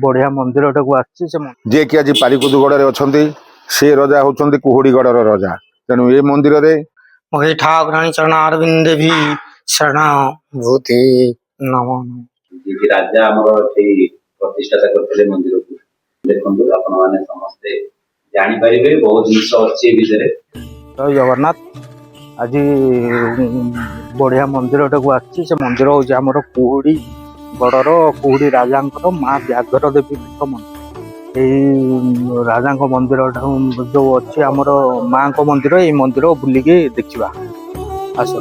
बढ़िया मंदिर जे कि आज पारिकुदगढ़ अच्छे से रजा होती कुहुड़ीगढ़ रजा तेणु ये मंदिर वही ठाकुराणी चरणारविंद भी शरणाभूति नमो राजा प्रतिष्ठा करते मंदिर को देखो आपण मैंने समस्ते जापर बहुत जिन अच्छी विषय जय जगन्नाथ आज बढ़िया मंदिर से मंदिर हूँ आम कुहुड़ी गढ़र कुहुड़ी राजा माँ व्याघ्र देवी पीठ मंदिर यही राजा मंदिर जो अच्छी आमर माँ को मंदिर ये मंदिर बुलिकी देखा आस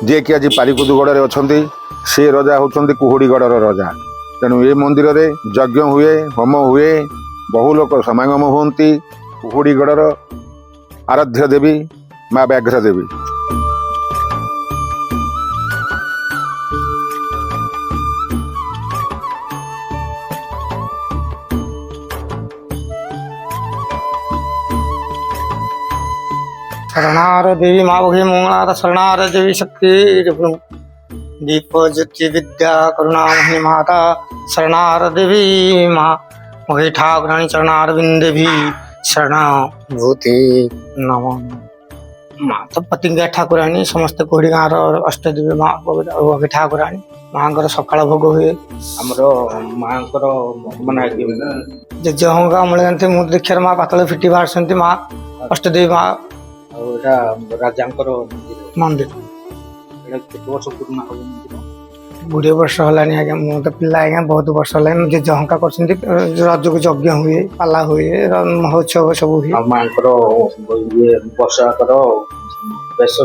जे कि आज पारिकुदगढ़ अच्छे से रजा होती कुहुड़ीगढ़ रजा तेणु ये मंदिर यज्ञ हुए होम हुए बहु लोक समागम होती कुहुड़ीगढ़ आराध्य देवी माँ व्याघ्र देवी शरणार देवी माँ भगे मंगला शरणार देवी शक्ति दीप ज्योति विद्या करुणा मही माता शरणार देवी माँ वही ठाकुराणी चरणारविंद भी शरणाभूति नमो माँ तो पतिंगा ठाकुराणी समस्त कोहड़ी गाँव अष्टदेवी माँ वही ठाकुराणी माँ सकाल भोग हुए आमर माँ माने जेजे होगा अमल जानते मुझे देखिए माँ पातल फिटी बाहर माँ अष्टदेवी माँ राजा मंदिर वर्ष पुराना हम 20 वर्ष हलानी आज्ञा मु तो पिला आज्ञा बहुत वर्ष हलानी जे जहंका करछन्ती रज को यज्ञ हुए पाला हुए महोत्सव सब हुए माँ ये वर्षा बेस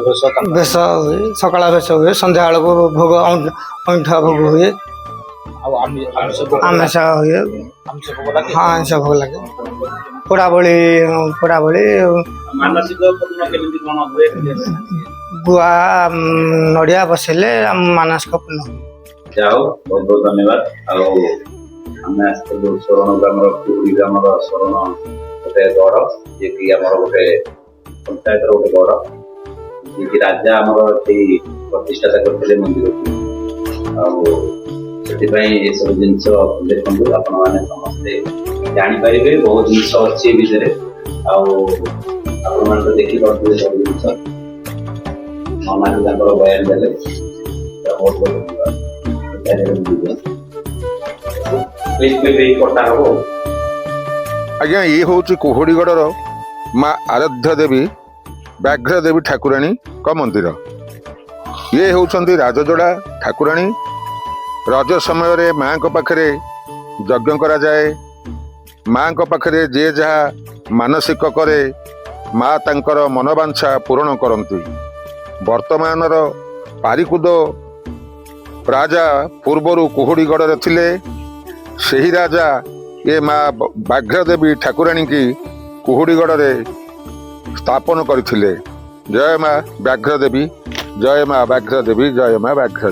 बेस हुए सकाळ बेस हुए संध्या को भोग अंठा भोग हुए आमिष हुए हाँ आमिष भोग लगे पोड़ा बड़ी मानसिक गुआ नड़िया बसैले मानसिक पूर्ण जाओ बहुत बहुत धन्यवाद आम शरण ग्राम कुहुड़ी ग्राम शरण गोटे गढ़ जी कि आम गोटे पंचायत गोटे गढ़ जी कि राजा आम प्रतिष्ठा करते मंदिर को से सब जिन देखो आपण मैंने समस्ते जापर बहुत जिन अच्छी विषय आप देखी पारे सब जिन मना बयान देले बहुत बहुत आज्ञा ये हूँ कुहुड़ीगढ़ माँ आराध्य देवी व्याघ्र देवी ठाकुराणी का मंदिर ये होती राजजोड़ा ठाकुराणी रज समय रे माँ को पाखरे यज्ञ करा जाए माँ को पाखरे जे जहाँ मानसिक करे माँ तांकर मनोवांछा पूरण करती वर्तमान पारिकुद राजा पूर्वर कुहुड़ीगढ़ थिले सही राजा ये माँ व्याघ्र देवी ठाकुराणी की कुहुड़ीगढ़ स्थापन करथिले। जय माँ व्याघ्र देवी जय माँ व्याघ्र देवी जय माँ व्याघ्र।